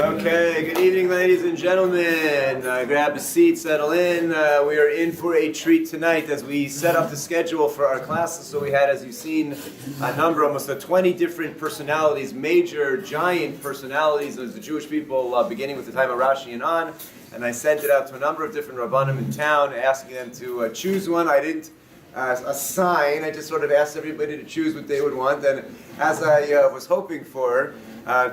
Okay, good evening, ladies and gentlemen. Grab a seat, settle in. We are in for a treat tonight as we set up the schedule for our classes. So we had, as you've seen, a number, almost 20 different personalities, major, giant personalities of the Jewish people, beginning with the time of Rashi and on. And I sent it out to a number of different Rabbanim in town, asking them to choose one. I didn't assign, I just sort of asked everybody to choose what they would want. And as I was hoping for,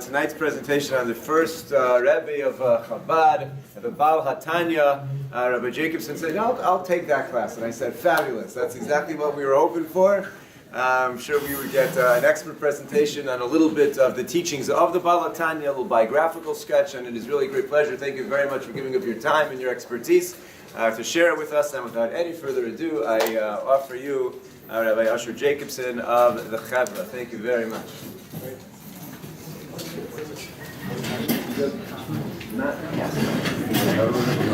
tonight's presentation on the first Rabbi of Chabad, the Baal HaTanya, Rabbi Jacobson said, no, I'll take that class. And I said, fabulous. That's exactly what we were hoping for. I'm sure we would get an expert presentation on a little bit of the teachings of the Baal HaTanya, a little biographical sketch, and it is really a great pleasure. Thank you very much for giving up your time and your expertise to share it with us. And without any further ado, I offer you Rabbi Asher Jacobson of the Chevra. Thank you very much.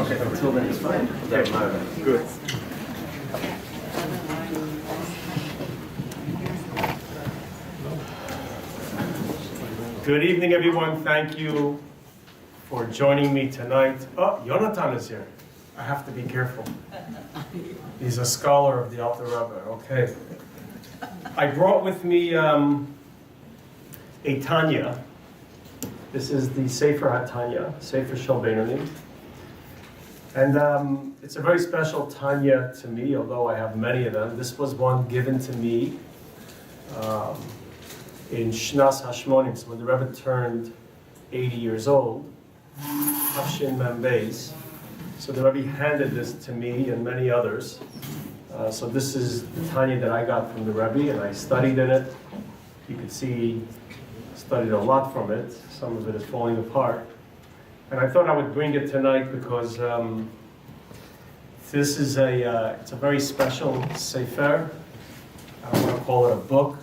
Okay, until then it's fine. Good. Good evening, everyone. Thank you for joining me tonight. Oh, Yonatan is here. I have to be careful. He's a scholar of the Alter Rabbi. Okay. I brought with me HaTanya. This is the Sefer HaTanya, Sefer Shel Beinonim. And it's a very special Tanya to me, although I have many of them. This was one given to me in Shnas Hashmonim, so when the Rebbe turned 80 years old, Hafshin Mem Beis. So the Rebbe handed this to me and many others. So this is the Tanya that I got from the Rebbe, and I studied in it. You can see, studied a lot from it. Some of it is falling apart. And I thought I would bring it tonight because this is it's a very special Sefer. I don't want to call it a book.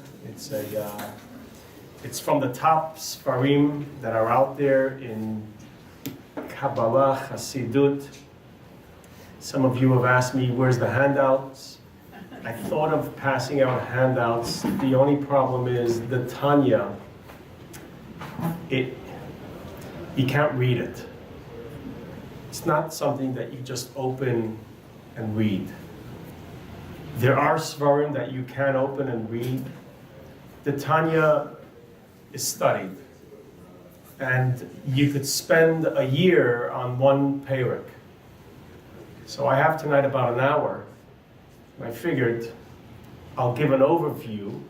It's from the top Sfarim that are out there in Kabbalah, Hasidut. Some of you have asked me, where's the handouts? I thought of passing out handouts. The only problem is the Tanya, you can't read it. It's not something that you just open and read. There are Svarim that you can open and read. The Tanya is studied. And you could spend a year on one parak. So I have tonight about an hour. And I figured I'll give an overview,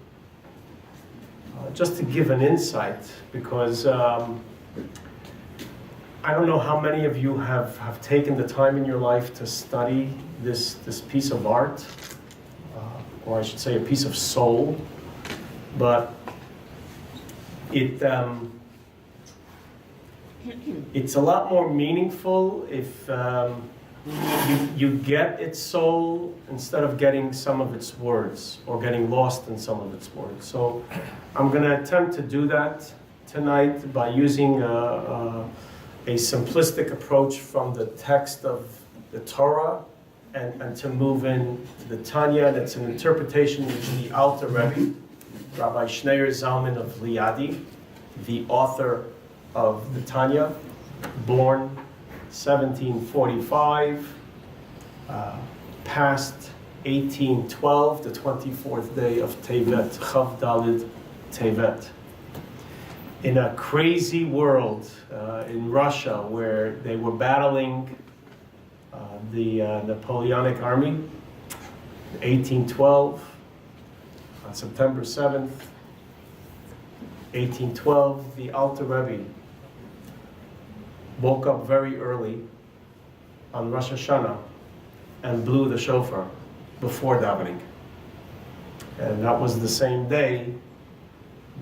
just to give an insight, because I don't know how many of you have taken the time in your life to study this piece of art, or I should say a piece of soul, but it's a lot more meaningful if you get its soul instead of getting some of its words or getting lost in some of its words. So I'm going to attempt to do that tonight by using a simplistic approach from the text of the Torah and to move in to the Tanya. And it's an interpretation of the Alter Rebbe, Rabbi Schneur Zalman of Liadi, the author of the Tanya, born 1745, past 1812, the 24th day of Tevet, Chav Dalid Tevet. In a crazy world in Russia where they were battling the Napoleonic Army, 1812, on September 7th, 1812, the Alter Rebbe woke up very early on Rosh Hashanah and blew the shofar before davening. And that was the same day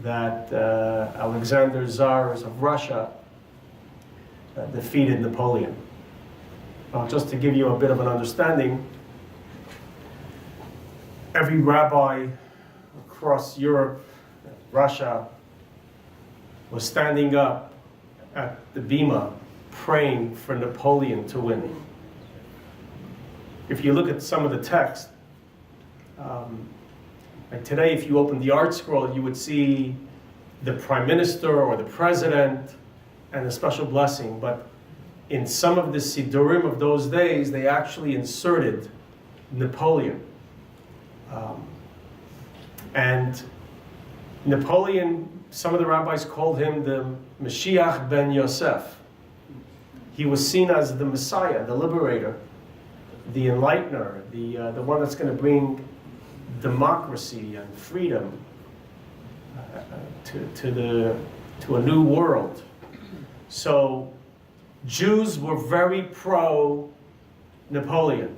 that Alexander Tsars of Russia defeated Napoleon. Just to give you a bit of an understanding, every rabbi across Europe, Russia, was standing up at the Bima praying for Napoleon to win. If you look at some of the text, like today, if you open the Art Scroll, you would see the Prime Minister or the President and a special blessing, but in some of the Sidurim of those days, they actually inserted Napoleon. And Napoleon, some of the rabbis called him the Mashiach ben Yosef. He was seen as the Messiah, the liberator, the enlightener, the one that's going to bring democracy and freedom to a new world. So Jews were very pro-Napoleon.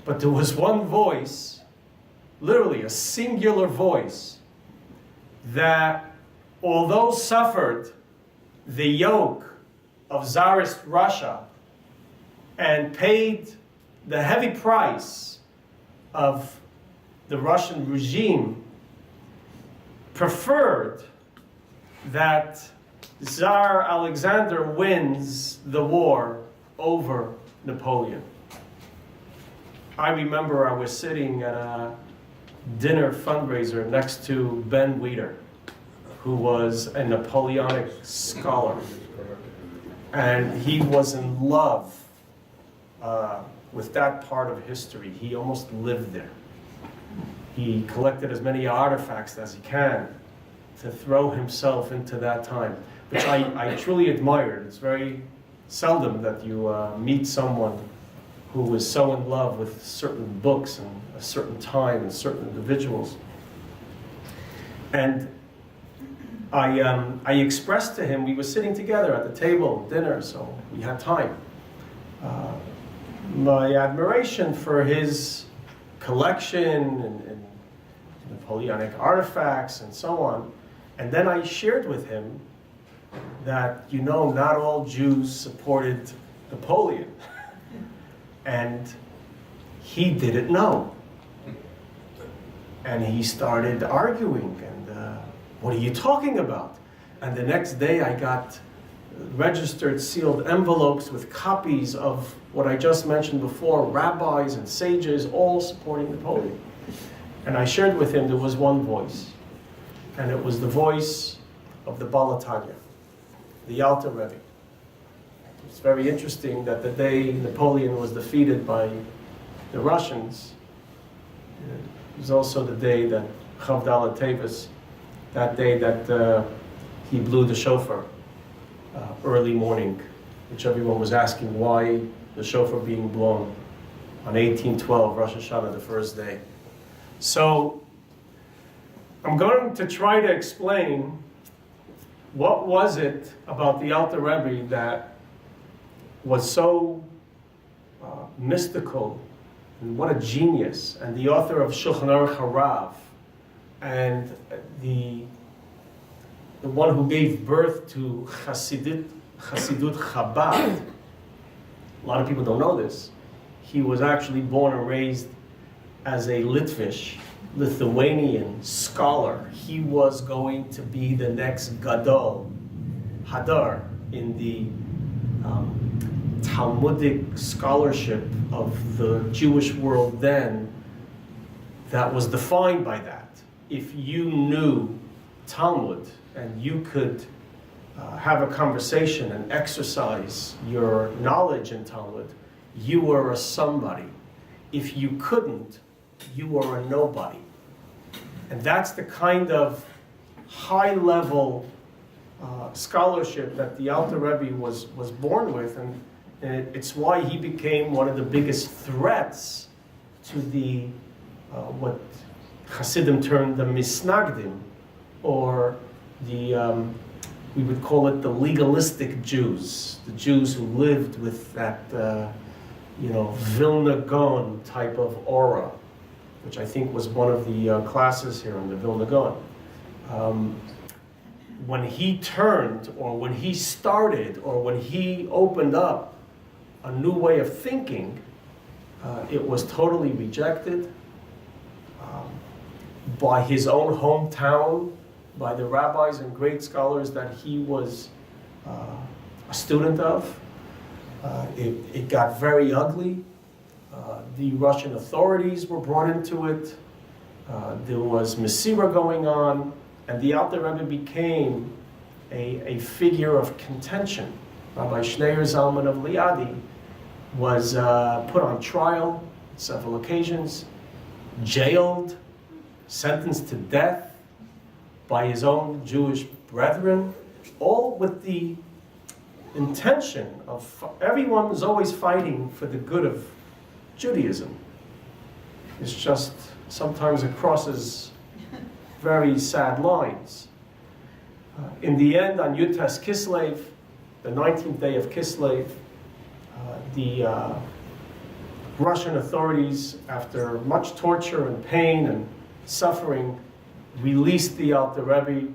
But there was one voice, literally a singular voice, that although suffered the yoke of Tsarist Russia and paid the heavy price of the Russian regime, preferred that Tsar Alexander wins the war over Napoleon. I remember I was sitting at a dinner fundraiser next to Ben Weider, who was a Napoleonic scholar. And he was in love with that part of history. He almost lived there. He collected as many artifacts as he can to throw himself into that time, which I truly admired. It's very seldom that you meet someone who is so in love with certain books and a certain time and certain individuals. And I expressed to him, we were sitting together at the table, dinner, so we had time, my admiration for his collection and Napoleonic artifacts and so on. And then I shared with him that, you know, not all Jews supported Napoleon. And he didn't know. And he started arguing, and what are you talking about? And the next day I got registered sealed envelopes with copies of what I just mentioned before, rabbis and sages all supporting Napoleon. And I shared with him there was one voice, and it was the voice of the HaTanya, the Alter Rebbe. It's very interesting that the day Napoleon was defeated by the Russians, it was also the day that Chavdal Tevis, that day that he blew the shofar early morning, which everyone was asking why the shofar being blown on 1812, Rosh Hashanah, the first day. So I'm going to try to explain what was it about the Alter Rebbe that was so mystical, and what a genius, and the author of Shulchan Aruch Harav, and the one who gave birth to Hasidut Chabad. A lot of people don't know this. He was actually born and raised as a Lithuanian scholar. He was going to be the next Gadol Hadar in the Talmudic scholarship of the Jewish world then, that was defined by that. If you knew Talmud and you could have a conversation and exercise your knowledge in Talmud, you were a somebody. If you couldn't, you were a nobody. And that's the kind of high-level scholarship that the Alter Rebbe was born with, and it's why he became one of the biggest threats to the what Hasidim termed the Misnagdim, or the we would call it the legalistic Jews, the Jews who lived with that Vilna Gaon type of aura, which I think was one of the classes here in the Vilna Gaon. When he turned, or when he started, or when he opened up a new way of thinking, it was totally rejected by his own hometown, by the rabbis and great scholars that he was a student of. It got very ugly. The Russian authorities were brought into it. There was Mesira going on, and the Alter Rebbe became a figure of contention. Rabbi Schneur Zalman of Liadi was put on trial on several occasions, jailed, sentenced to death by his own Jewish brethren, all with the intention of everyone was always fighting for the good of Judaism. It's just sometimes it crosses very sad lines. In the end, on Yutes Kislev, the 19th day of Kislev, the Russian authorities, after much torture and pain and suffering, released the Alter Rebbe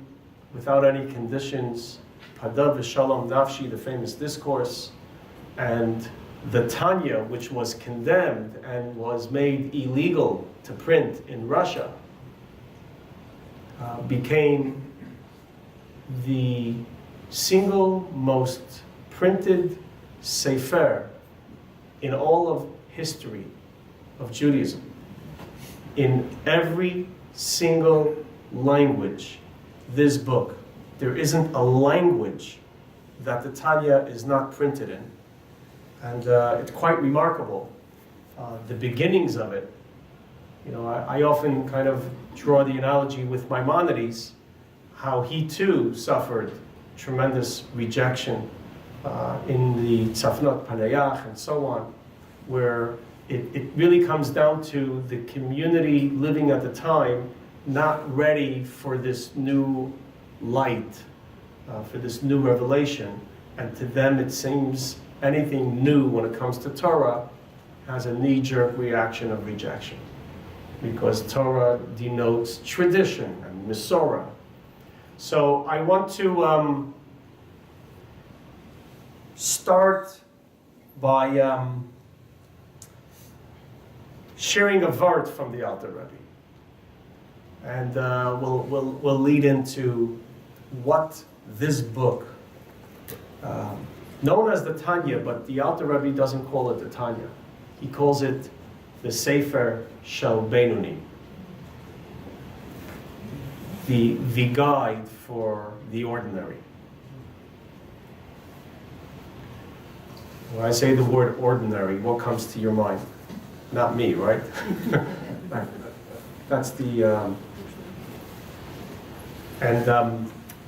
without any conditions. Padav v'shalom nafshi, the famous discourse, and the Tanya, which was condemned and was made illegal to print in Russia, became the single most printed sefer in all of history of Judaism. In every single language, this book, there isn't a language that the Tanya is not printed in. And it's quite remarkable. The beginnings of it, I often kind of draw the analogy with Maimonides, how he too suffered tremendous rejection in the Tzafnot Panayach and so on, where it really comes down to the community living at the time not ready for this new light, for this new revelation, and to them it seems anything new when it comes to Torah has a knee-jerk reaction of rejection, because Torah denotes tradition and Masorah. So I want to start by sharing a vart from the Alter Rebbe, and we'll lead into what this book, known as the Tanya, but the Alter Rebbe doesn't call it the Tanya. He calls it the Sefer Shel Beinoni, the guide for the ordinary. When I say the word ordinary, what comes to your mind? Not me, right? That's the...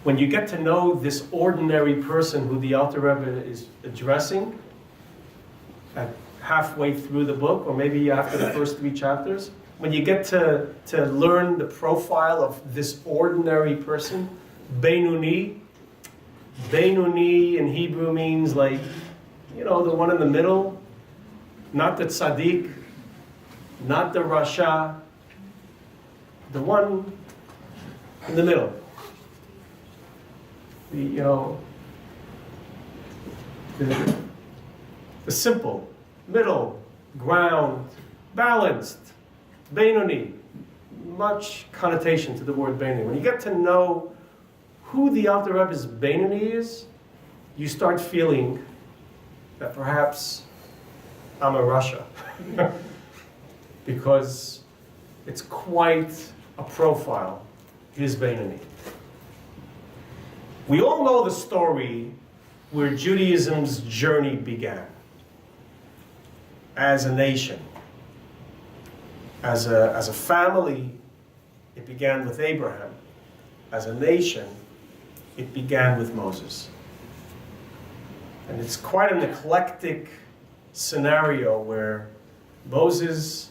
when you get to know this ordinary person who the Alter Rebbe is addressing, at halfway through the book, or maybe after the first 3 chapters, when you get to learn the profile of this ordinary person, Beinoni in Hebrew means like, the one in the middle, not the tzaddik, not the rasha, the one in the middle. The simple, middle, ground, balanced, Beinoni. Much connotation to the word Beinoni. When you get to know who the Alter Rebbe's Beinoni is, you start feeling that perhaps I'm a rasha. Because it's quite a profile, his Beinoni. We all know the story where Judaism's journey began. As a nation, as a family, it began with Abraham. As a nation, it began with Moses. And it's quite an eclectic scenario where Moses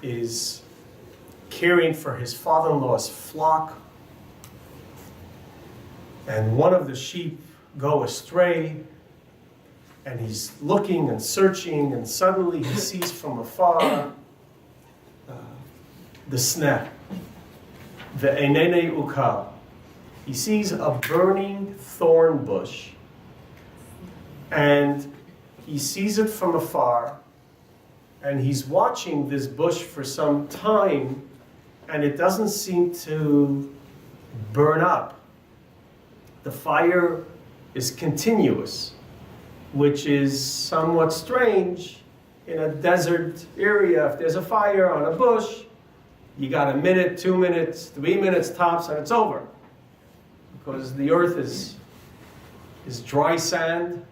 is caring for his father-in-law's flock, and one of the sheep go astray, and he's looking and searching, and suddenly he sees from afar the sneh, the enene ukal. He sees a burning thorn bush, and he sees it from afar, and he's watching this bush for some time, and it doesn't seem to burn up. The fire is continuous, which is somewhat strange in a desert area. If there's a fire on a bush, you got 1 minute, 2 minutes, 3 minutes tops, and it's over. Because the earth is is dry sand.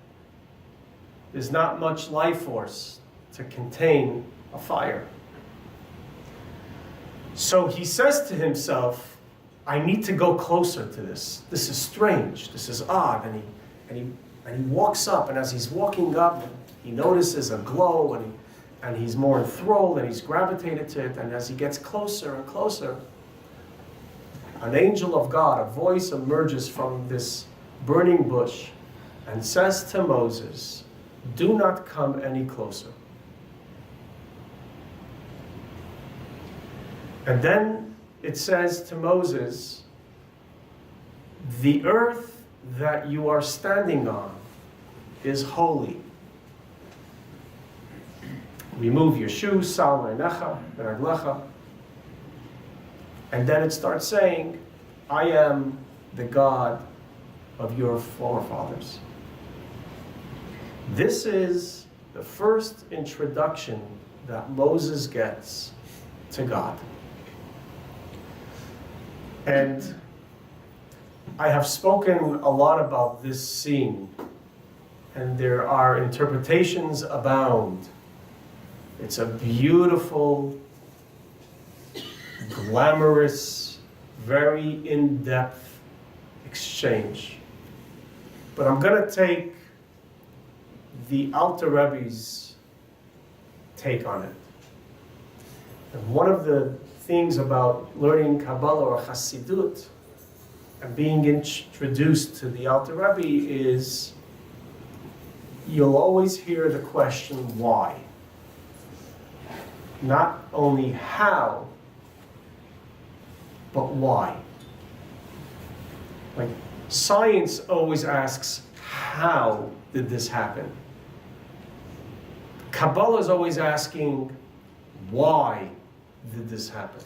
There's not much life force to contain a fire. So he says to himself, I need to go closer to this. This is strange. This is odd. And he walks up, and as he's walking up, he notices a glow, and he's more enthralled, and he's gravitated to it. And as he gets closer and closer, an angel of God, a voice emerges from this burning bush and says to Moses, do not come any closer. And then it says to Moses, the earth that you are standing on is holy. Remove your shoes, sal v'reglecha. And then it starts saying, I am the God of your forefathers. This is the first introduction that Moses gets to God. And I have spoken a lot about this scene, and there are interpretations abound. It's a beautiful, glamorous, very in-depth exchange. But I'm going to take the Alter Rebbe's take on it. And one of the things about learning Kabbalah or Chassidut and being introduced to the Alter Rebbe is you'll always hear the question, why? Not only how, but why? Like, science always asks, how did this happen? Kabbalah is always asking, why did this happen?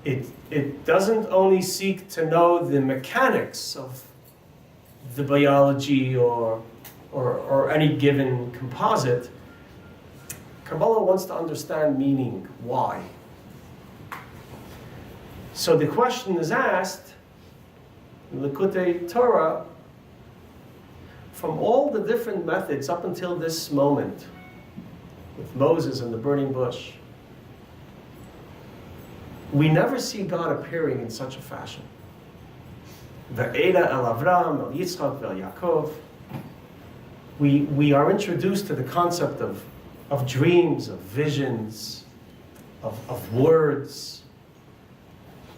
It doesn't only seek to know the mechanics of the biology or any given composite. Kabbalah wants to understand meaning, why. So the question is asked in Likutei Torah, from all the different methods up until this moment, with Moses and the burning bush, we never see God appearing in such a fashion. Ve'eda el Avram, el Yitzchak, ve'el Yaakov. We are introduced to the concept of dreams, of visions, of words,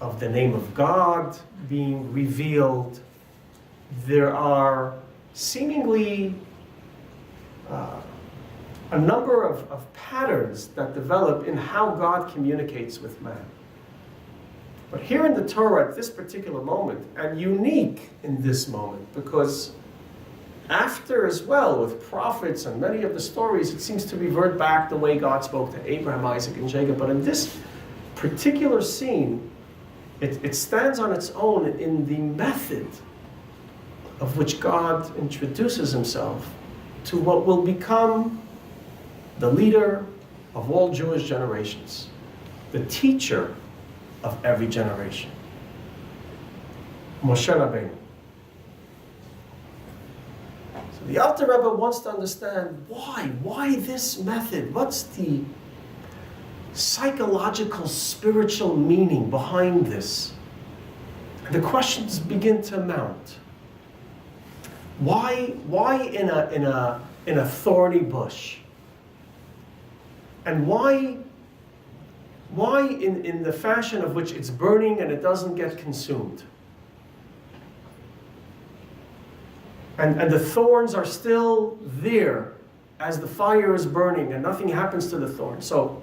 of the name of God being revealed. There are seemingly a number of patterns that develop in how God communicates with man. But here in the Torah, at this particular moment, and unique in this moment, because after as well, with prophets and many of the stories, it seems to revert back the way God spoke to Abraham, Isaac, and Jacob. But in this particular scene, it stands on its own in the method of which God introduces himself to what will become the leader of all Jewish generations, the teacher of every generation, Moshe Rabbeinu. So the Alter Rebbe wants to understand why this method? What's the psychological, spiritual meaning behind this? And the questions begin to mount. Why in a thorny bush? And why in the fashion of which it's burning and it doesn't get consumed? And the thorns are still there as the fire is burning and nothing happens to the thorns. So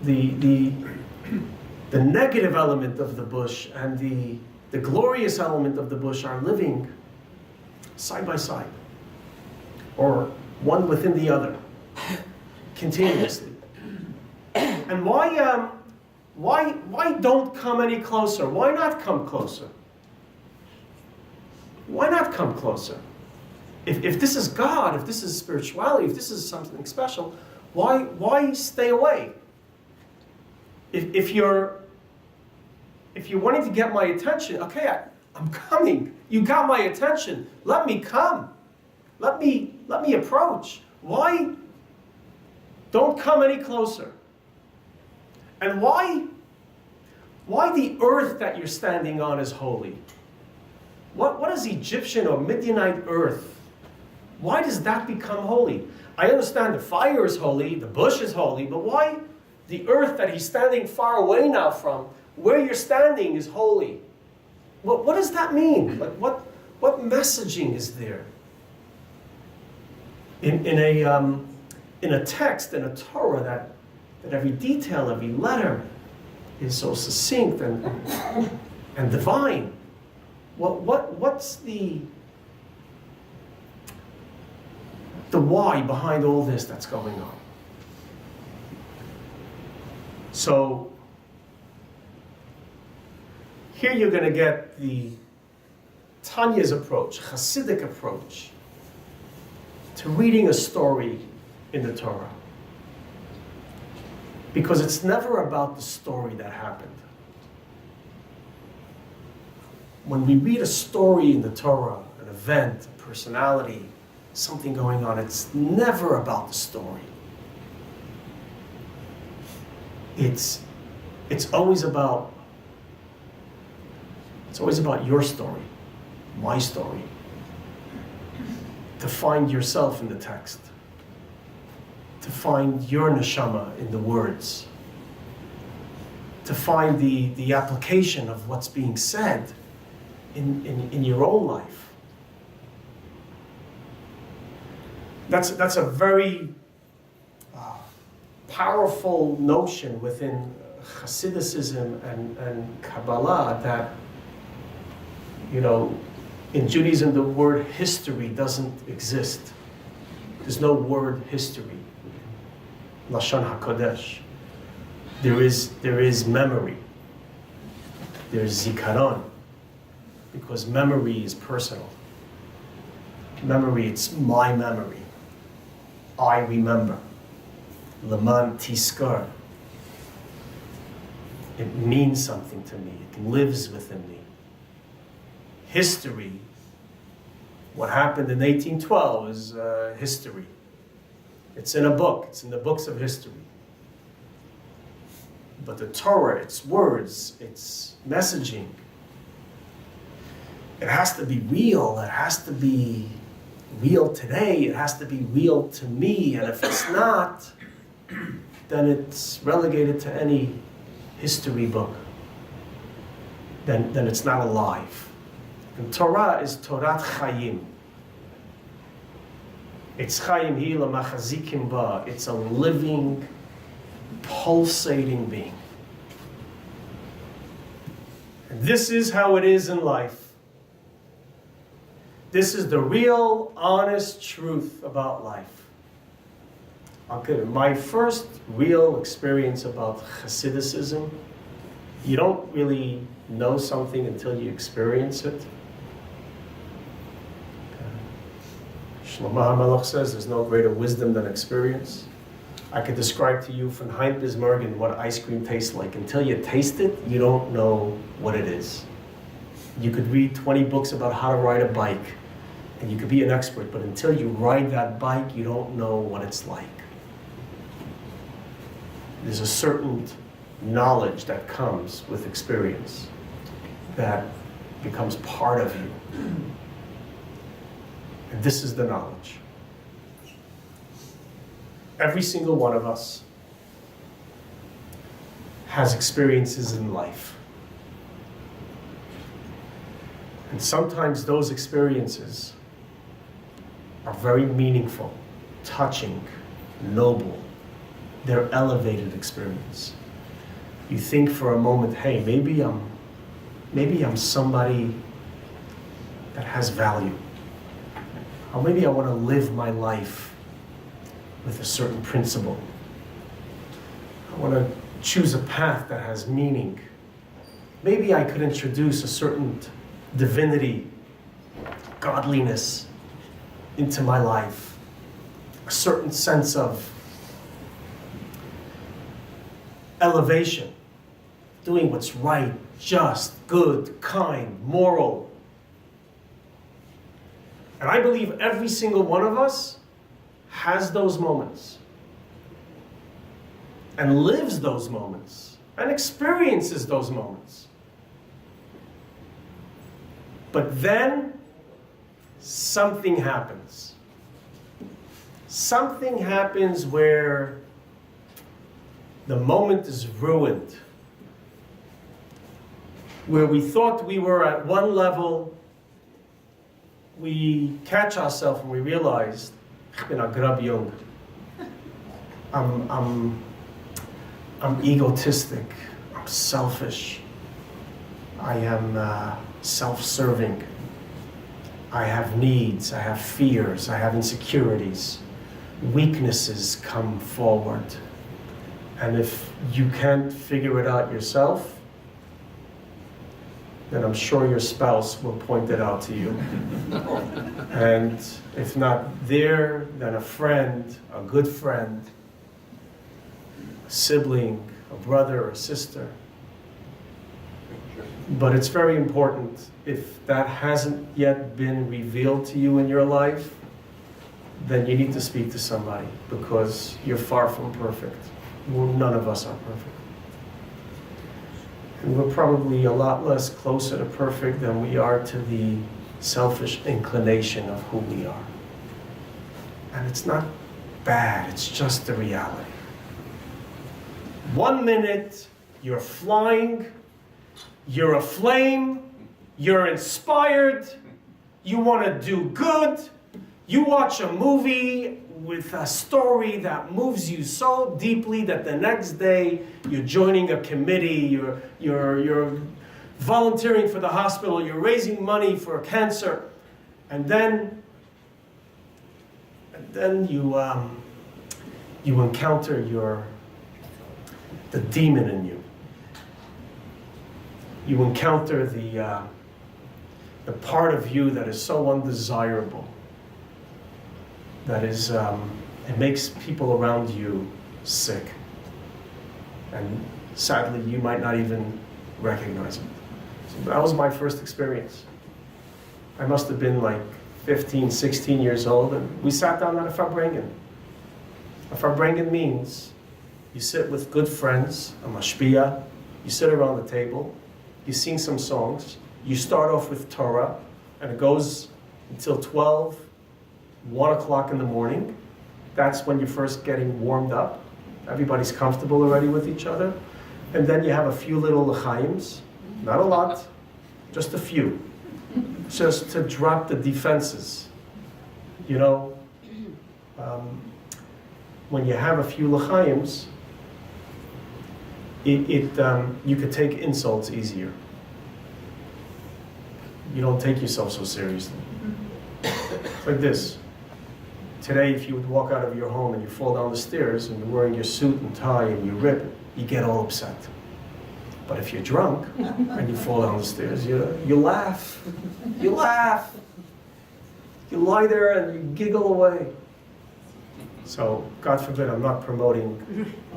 the negative element of the bush and the glorious element of the bush are living side by side, or one within the other, continuously. And why don't come any closer? Why not come closer? Why not come closer? If this is God, if this is spirituality, if this is something special, why stay away? If you're wanting to get my attention, okay, I'm coming. You got my attention. Let me come. Let me approach. Why? Don't come any closer. And why the earth that you're standing on is holy? What is Egyptian or Midianite earth? Why does that become holy? I understand the fire is holy, the bush is holy, but why the earth that he's standing far away now from, where you're standing, is holy? What does that mean? Like what messaging is there? In a text, in a Torah, that every detail, every letter is so succinct and divine. What's the why behind all this that's going on? So here you're going to get the Tanya's approach, Hasidic approach, to reading a story in the Torah. Because it's never about the story that happened. When we read a story in the Torah, an event, a personality, something going on, it's never about the story. It's always about your story, my story. To find yourself in the text. To find your neshama in the words. To find the application of what's being said in your own life. That's a very powerful notion within Hasidism and Kabbalah, that, in Judaism the word history doesn't exist. There's no word history. Lashon HaKodesh. There is memory. There's zikaron. Because memory is personal. Memory, it's my memory. I remember. Leman tiskar. It means something to me. It lives within me. History, what happened in 1812 is history. It's in a book. It's in the books of history. But the Torah, its words, its messaging, it has to be real. It has to be real today. It has to be real to me. And if it's not, then it's relegated to any history book. Then it's not alive. And Torah is Torat Chayim. It's Chayim hi l'machazikim ba. It's a living, pulsating being. And this is how it is in life. This is the real, honest truth about life. Okay, my first real experience about Hasidism, you don't really know something until you experience it. Shlomo HaMelech says there's no greater wisdom than experience. I could describe to you from Hein bis Morgen what ice cream tastes like. Until you taste it, you don't know what it is. You could read 20 books about how to ride a bike, and you could be an expert, but until you ride that bike, you don't know what it's like. There's a certain knowledge that comes with experience that becomes part of you. And this is the knowledge. Every single one of us has experiences in life. And sometimes those experiences are very meaningful, touching, noble. They're elevated experience. You think for a moment, hey, maybe I'm somebody that has value. Or maybe I want to live my life with a certain principle. I want to choose a path that has meaning. Maybe I could introduce a certain divinity, godliness into my life. A certain sense of elevation, doing what's right, just, good, kind, moral, And I believe every single one of us has those moments and lives those moments and experiences those moments. But then something happens. Something happens where the moment is ruined. Where we thought we were at one level, we catch ourselves and we realize, I'm egotistic, I'm selfish, I am self-serving, I have needs, I have fears, I have insecurities, weaknesses come forward. And if you can't figure it out yourself, then I'm sure your spouse will point it out to you. And if not there, then a friend, a good friend, a sibling, a brother or sister. But it's very important, if that hasn't yet been revealed to you in your life, then you need to speak to somebody, because you're far from perfect. None of us are perfect. And we're probably a lot less closer to perfect than we are to the selfish inclination of who we are. And it's not bad, it's just the reality. 1 minute, you're flying, you're aflame, you're inspired, you want to do good, you watch a movie with a story that moves you so deeply that the next day you're joining a committee, you're volunteering for the hospital, you're raising money for cancer, and then you encounter the demon in you. You encounter the part of you that is so undesirable. That is, it makes people around you sick. And sadly, you might not even recognize it. So that was my first experience. I must have been like 15, 16 years old, and we sat down at a Farbrengen. A Farbrengen means you sit with good friends, a mashpia, you sit around the table, you sing some songs, you start off with Torah, and it goes until 12, 1 o'clock in the morning. That's when you're first getting warmed up. Everybody's comfortable already with each other. And then you have a few little l'chaims, not a lot, just a few, just to drop the defenses. You know, when you have a few l'chaims, you could take insults easier. You don't take yourself so seriously. It's like this. Today, if you would walk out of your home and you fall down the stairs and you're wearing your suit and tie and you rip, you get all upset. But if you're drunk and you fall down the stairs, you laugh. You laugh. You lie there and you giggle away. So, God forbid, I'm not promoting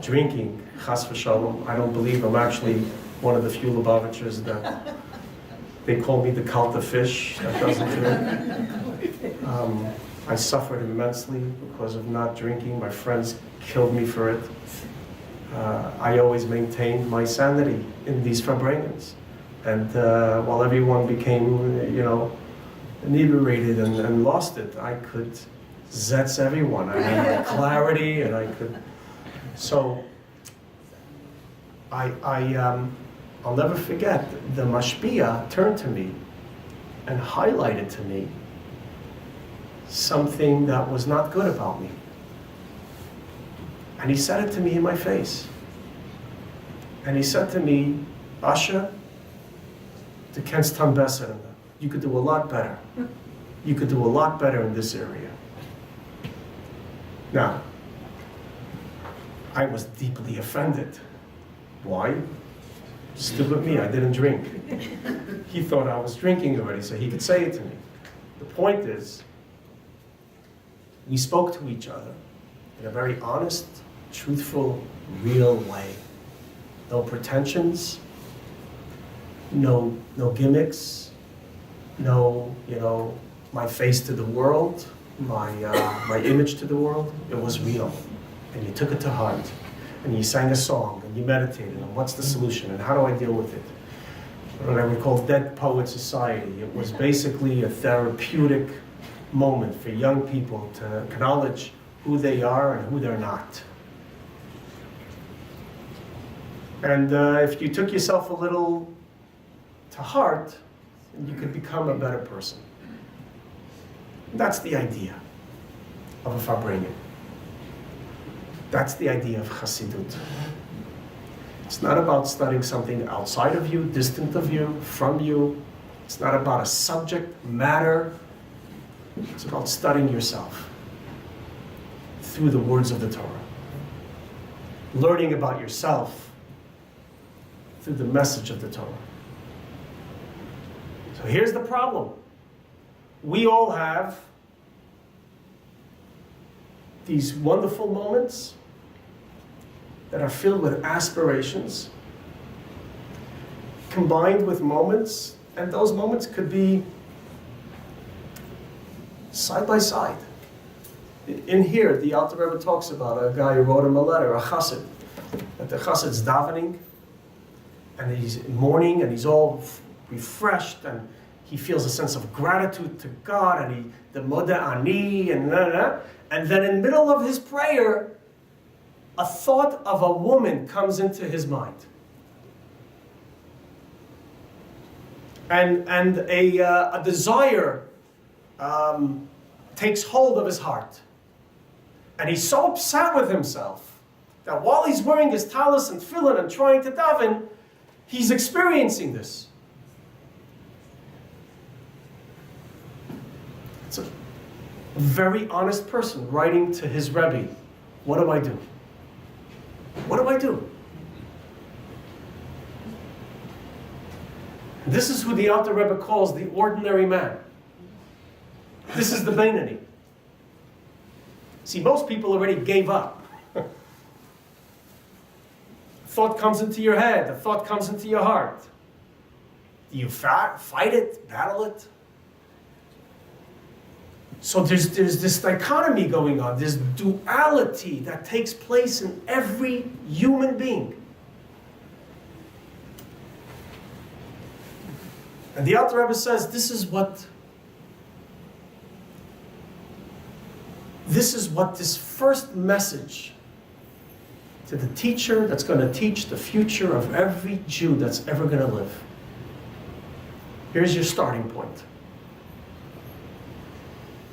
drinking, chas v'shalom. I don't believe I'm actually one of the few Lubavitchers that they call me the cult of fish that doesn't drink. I suffered immensely because of not drinking. My friends killed me for it. I always maintained my sanity in these Farbrengens. And while everyone became, inebriated and lost it, I could zetz everyone. I had clarity, and I could. So I'll never forget. The mashpia turned to me and highlighted to me something that was not good about me. And he said it to me in my face. And he said to me, Asha, du kennst tan besser. You could do a lot better. You could do a lot better in this area. Now, I was deeply offended. Why? Stupid me, I didn't drink. He thought I was drinking already, so he could say it to me. The point is, we spoke to each other in a very honest, truthful, real way. No pretensions, no gimmicks, no, my face to the world, my image to the world, it was real. And you took it to heart. And you sang a song, and you meditated on what's the solution, and how do I deal with it? What I would call Dead Poet Society. It was basically a therapeutic moment for young people to acknowledge who they are and who they're not. And if you took yourself a little to heart, you could become a better person. That's the idea of a Farbrengen. That's the idea of Chassidut. It's not about studying something outside of you, distant of you, from you. It's not about a subject matter. It's about studying yourself through the words of the Torah. Learning about yourself through the message of the Torah. So here's the problem. We all have these wonderful moments that are filled with aspirations, combined with moments, and those moments could be side by side. In here, the Alter Rebbe talks about a guy who wrote him a letter, a chassid, that the chassid's davening, and he's mourning, and he's all refreshed, and he feels a sense of gratitude to God, and the Moda Ani, and and then in the middle of his prayer, a thought of a woman comes into his mind. And a desire takes hold of his heart. And he's so upset with himself that while he's wearing his talis and tefillin and trying to daven, he's experiencing this. It's a very honest person writing to his Rabbi, what do I do? What do I do? This is who the Alter Rebbe calls the ordinary man. This is the Bnei. See, most people already gave up. A thought comes into your head, a thought comes into your heart. Do you fight it, battle it? So there's this dichotomy going on, this duality that takes place in every human being. And the Alter Rebbe says this is what this first message to the teacher that's going to teach the future of every Jew that's ever going to live. Here's your starting point.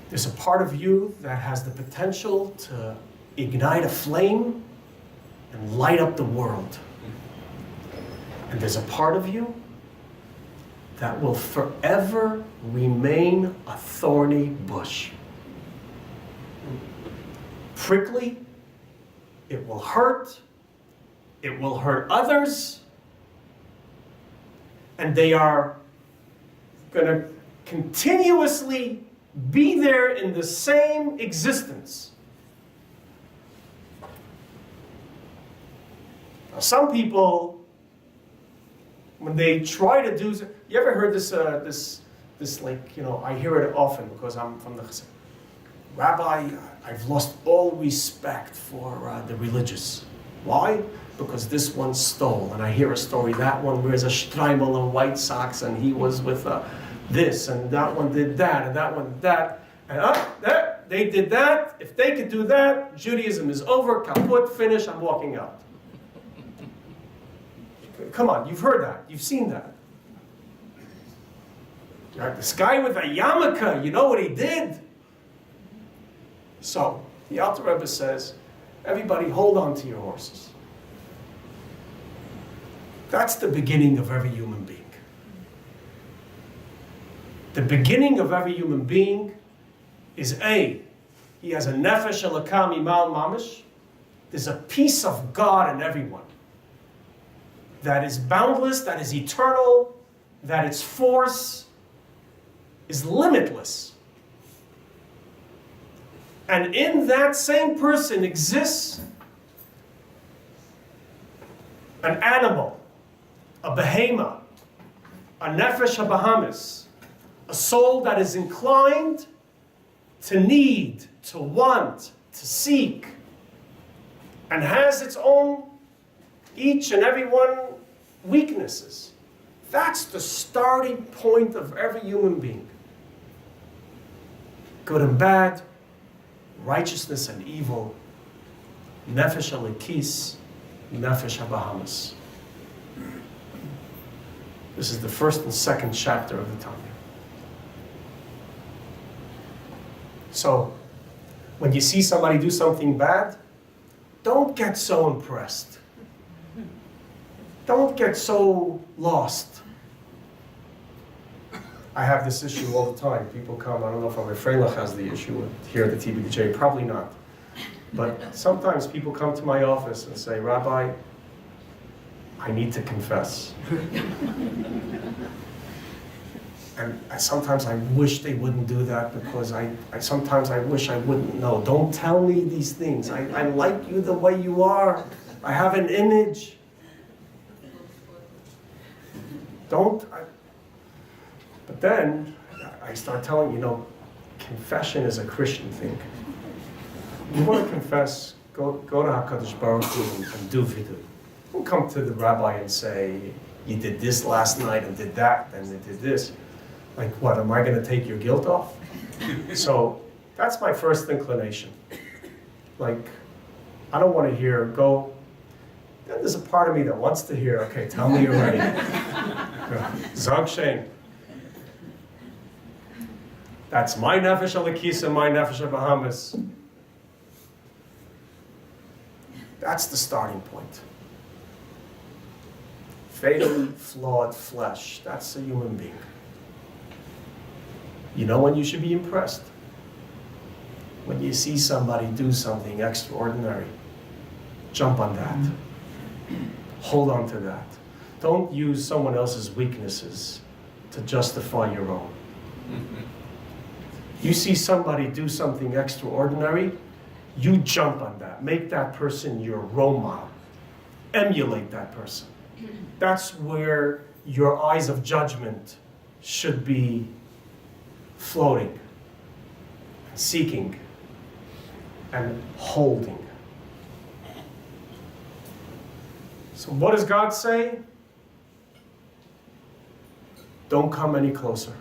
There's a part of you that has the potential to ignite a flame and light up the world. And there's a part of you that will forever remain a thorny bush. Prickly, it will hurt others, and they are going to continuously be there in the same existence. Now, some people, when they try to do, you ever heard this like, I hear it often because I'm from the Chassid. Rabbi, I've lost all respect for the religious. Why? Because this one stole, and I hear a story, that one wears a streimel and white socks, and he was with this, and that one did that, and that one did that, and they did that. If they could do that, Judaism is over, kaput, finish, I'm walking out. Come on, you've heard that, you've seen that. This guy with a yarmulke, you know what he did? So, the Alter Rebbe says, everybody hold on to your horses. That's the beginning of every human being. The beginning of every human being is he has a nefesh elokah mimal mamish. There's a piece of God in everyone that is boundless, that is eternal, that its force is limitless. And in that same person exists an animal, a behemoth, a nefesh habahamis, A soul that is inclined to need, to want, to seek, and has its own, each and every one, weaknesses. That's the starting point of every human being. Good and bad, righteousness and evil, nefesh alikis, nefesh habahamas. This is the first and second chapter of the Tanya. So, when you see somebody do something bad, don't get so impressed. Don't get so lost. I have this issue all the time. People come, I don't know if Rabbi Freilich has the issue here at the TBDJ, probably not. But sometimes people come to my office and say, Rabbi, I need to confess. And sometimes I wish they wouldn't do that because sometimes I wish I wouldn't know. Don't tell me these things. I like you the way you are. I have an image. But then I start telling you, confession is a Christian thing. You want to confess, go to HaKadosh Baruch Hu and do vidu. Don't come to the rabbi and say, you did this last night and did that and you did this. Like, what, am I going to take your guilt off? So that's my first inclination. Like, I don't want to hear, go. Then there's a part of me that wants to hear, okay, tell me you're ready. Zog Shane. That's my nefesh alikisa, my nefesh habahamas. That's the starting point. Fatally flawed flesh. That's a human being. You know when you should be impressed? When you see somebody do something extraordinary. Jump on that. Hold on to that. Don't use someone else's weaknesses to justify your own. You see somebody do something extraordinary, you jump on that. Make that person your role model. Emulate that person. That's where your eyes of judgment should be floating, seeking, and holding. So what does God say? Don't come any closer.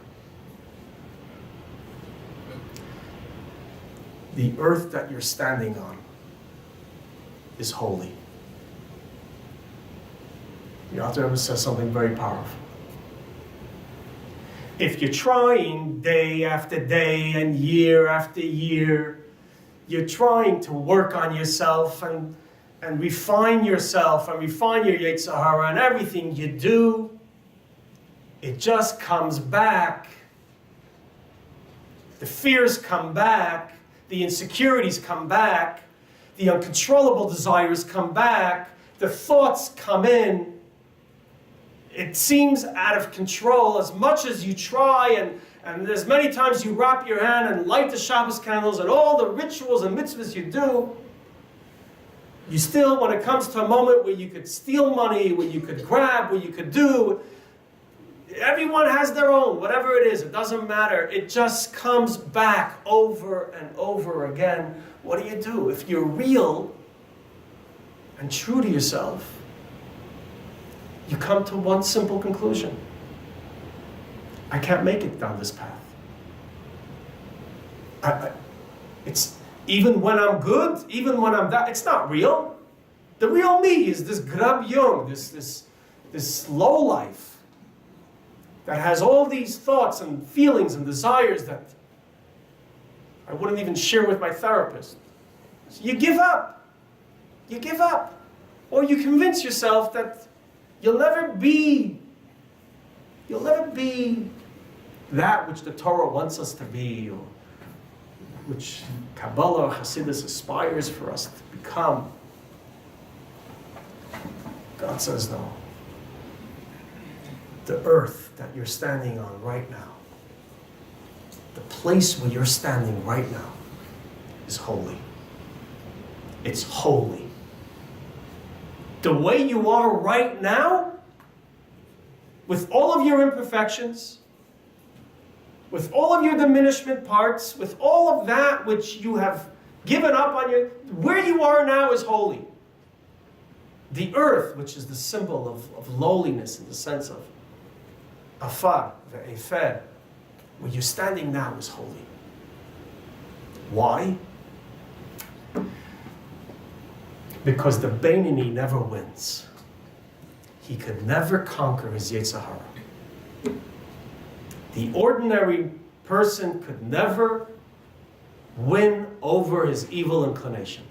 The earth that you're standing on is holy. The author ever says something very powerful. If you're trying day after day and year after year, you're trying to work on yourself and refine yourself and refine your Yetzer Hara and everything you do, it just comes back. The fears come back. The insecurities come back. The uncontrollable desires come back. The thoughts come in. It seems out of control as much as you try and as many times you wrap your hand and light the Shabbos candles and all the rituals and mitzvahs you do, you still, when it comes to a moment where you could steal money, where you could grab, where you could do, everyone has their own, whatever it is, it doesn't matter. It just comes back over and over again. What do? If you're real and true to yourself, you come to one simple conclusion. I can't make it down this path. It's even when I'm good, even when I'm that, it's not real. The real me is this grab young, this low life that has all these thoughts and feelings and desires that I wouldn't even share with my therapist. So you give up. You give up. Or you convince yourself that you'll never be that which the Torah wants us to be, or which Kabbalah or Hasidus aspires for us to become. God says no. The earth that you're standing on right now, the place where you're standing right now, is holy. It's holy. The way you are right now, with all of your imperfections, with all of your diminishment parts, with all of that which you have given up on where you are now is holy. The earth, which is the symbol of lowliness in the sense of afar, ve'efer, where you're standing now is holy. Why? Because the Bnei never wins. He could never conquer his Yetzer Hara. The ordinary person could never win over his evil inclination.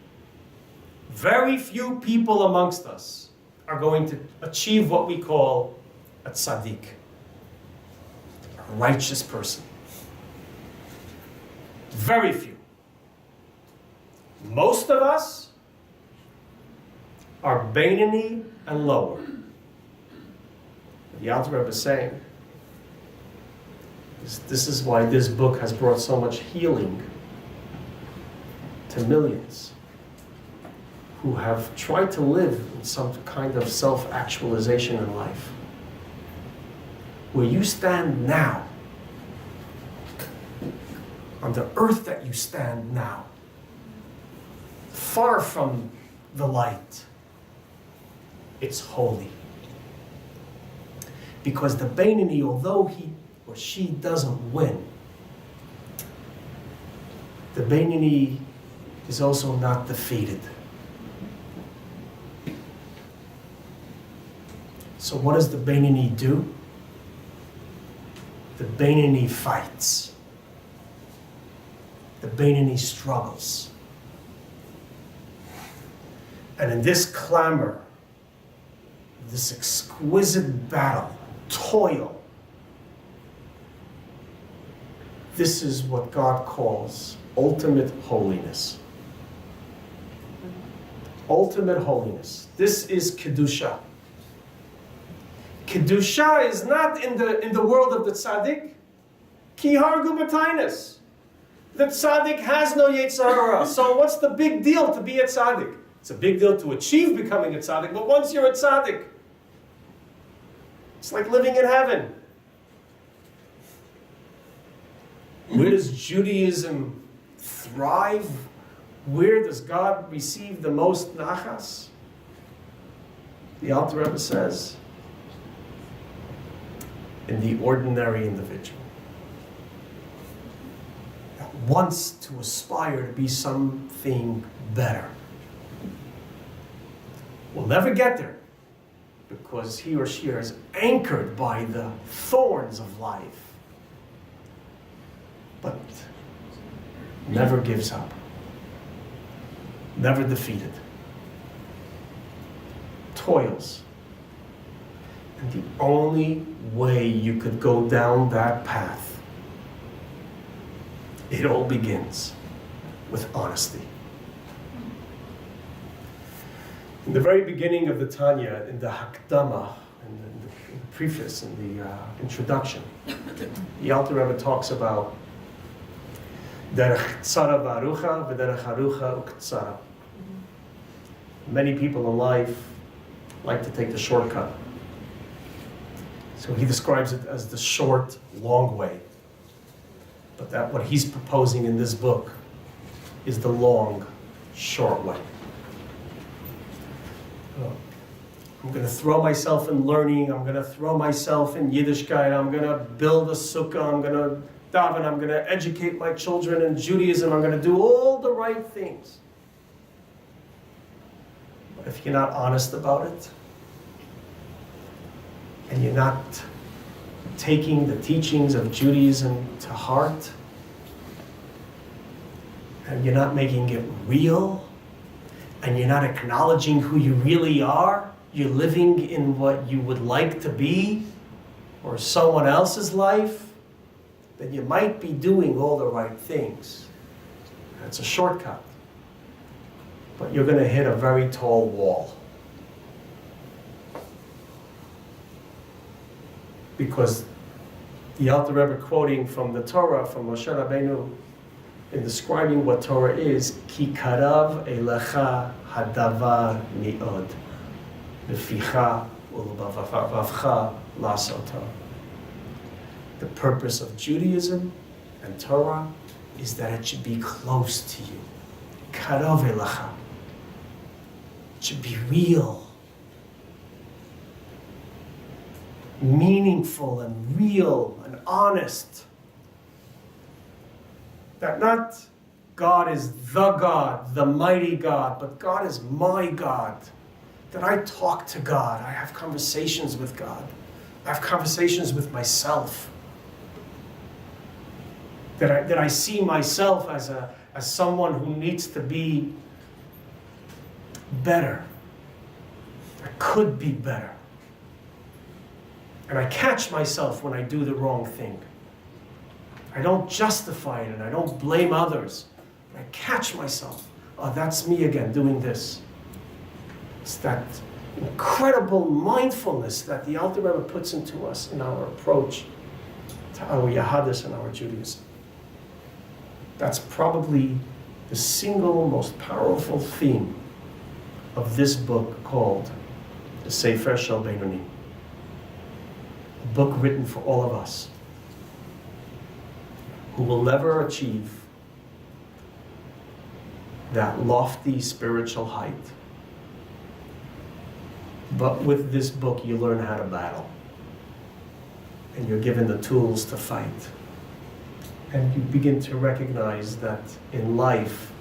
Very few people amongst us are going to achieve what we call a tzaddik, a righteous person. Very few. Most of us are Beinoni and lower. The Alter Rebbe is saying, this is why this book has brought so much healing to millions who have tried to live in some kind of self-actualization in life. Where you stand now, on the earth that you stand now, far from the light, it's holy. Because the Beinoni, although he or she doesn't win, the Beinoni is also not defeated. So what does the Beinoni do? The Beinoni fights. The Beinoni struggles. And in this clamor, this exquisite battle, toil, this is what God calls ultimate holiness. Ultimate holiness. This is Kadisha. Kadisha is not in the world of the tzaddik. Ki hargu b'tainis. The tzaddik has no Yetzer Hara. So what's the big deal to be a tzaddik? It's a big deal to achieve becoming a tzaddik, but once you're a tzaddik, it's like living in heaven. Where does Judaism thrive? Where does God receive the most nachas? The Alter Rebbe says, in the ordinary individual that wants to aspire to be something better. Will never get there because he or she is anchored by the thorns of life, but never gives up, never defeated, toils. And the only way you could go down that path, it all begins with honesty. In the very beginning of the Tanya, in the Hakdama, in the preface, in the introduction, the Alter Rebbe talks about derech tzara v'arucha v'derech arucha u'ktzara. Many people in life like to take the shortcut. So he describes it as the short, long way. But that what he's proposing in this book is the long, short way. I'm going to throw myself in learning. I'm going to throw myself in Yiddishkeit. I'm going to build a sukkah. I'm going to daven. I'm going to educate my children in Judaism. I'm going to do all the right things. But if you're not honest about it, and you're not taking the teachings of Judaism to heart, and you're not making it real, and you're not acknowledging who you really are, you're living in what you would like to be, or someone else's life, then you might be doing all the right things. That's a shortcut. But you're going to hit a very tall wall. Because the Alter Rebbe, quoting from the Torah, from Moshe Rabbeinu, in describing what Torah is, Ki karav elecha hadavar mi'od, beficha ulbavavcha lasoto. The purpose of Judaism and Torah is that it should be close to you. Karov elacha. It should be real, meaningful and real and honest. That not God is the God, the mighty God, but God is my God. That I talk to God, I have conversations with God, I have conversations with myself. That I see myself as someone who needs to be better. I could be better. And I catch myself when I do the wrong thing. I don't justify it and I don't blame others. I catch myself. Oh, that's me again doing this. It's that incredible mindfulness that the Alter Rebbe puts into us in our approach to our Yahadis and our Judaism. That's probably the single most powerful theme of this book called the Sefer Shel Beinoni. A book written for all of us who will never achieve that lofty spiritual height. But with this book, you learn how to battle. And you're given the tools to fight. And you begin to recognize that in life,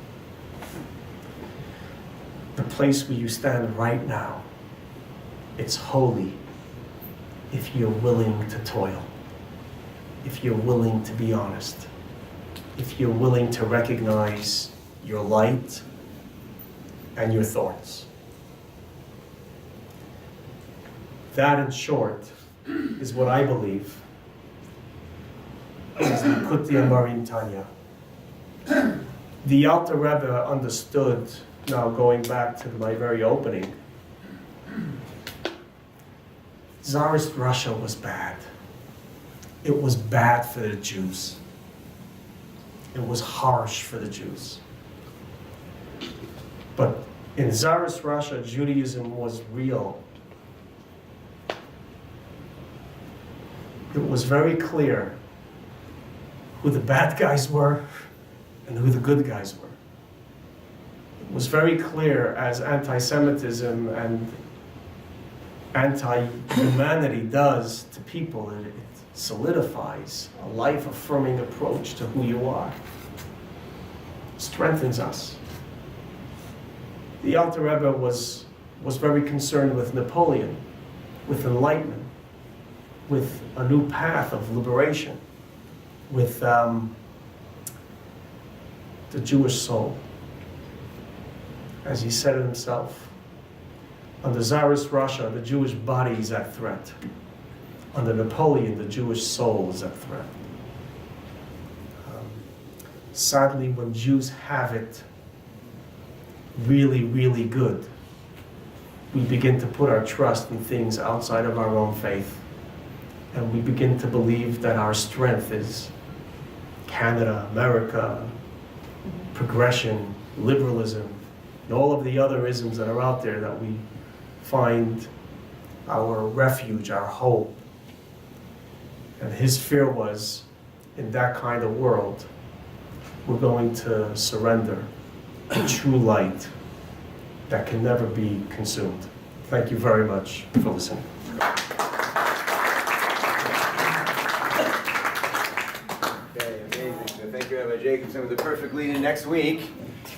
the place where you stand right now, it's holy if you're willing to toil, if you're willing to be honest, if you're willing to recognize your light and your thoughts. That, in short, is what I believe is the Kuti Amarim Tanya. The Alter Rebbe understood, now going back to my very opening, Tsarist Russia was bad. It was bad for the Jews. It was harsh for the Jews. But in Tsarist Russia, Judaism was real. It was very clear who the bad guys were and who the good guys were. It was very clear as anti-Semitism and anti-humanity does to people, it solidifies a life-affirming approach to who you are. It strengthens us. The Alter Rebbe was very concerned with Napoleon, with enlightenment, with a new path of liberation, with the Jewish soul. As he said it himself, under Tsarist Russia, the Jewish body is at threat. Under Napoleon, the Jewish soul is at threat. Sadly, when Jews have it really, really good, we begin to put our trust in things outside of our own faith. And we begin to believe that our strength is Canada, America, progression, liberalism, and all of the other isms that are out there that we find our refuge, our hope. And his fear was, in that kind of world, we're going to surrender the true light that can never be consumed. Thank you very much for listening. Thank you, Rabbi Jacobson, with the perfect lead-in next week.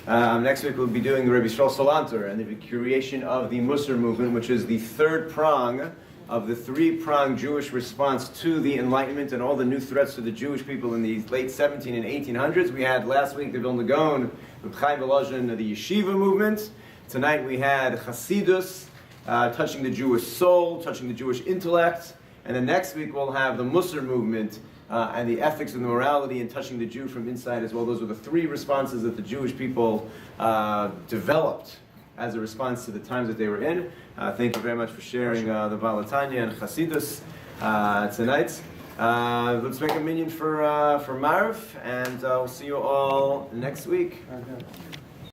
Next week we'll be doing the Rabbi Shlomo Salanter and the creation of the Musar movement, which is the third prong of the three-pronged Jewish response to the Enlightenment and all the new threats to the Jewish people in the late 17 and 1800s. We had last week the Vilna Gaon, Reb Chaim Volozhin, the Yeshiva movement. Tonight we had Hasidus, touching the Jewish soul, touching the Jewish intellect. And then next week we'll have the Musar movement, and the ethics and the morality and touching the Jew from inside as well. Those were the three responses that the Jewish people developed as a response to the times that they were in. Thank you very much for sharing the HaTanya and Chasidus tonight. Let's make a minyan for Marv, and we'll see you all next week.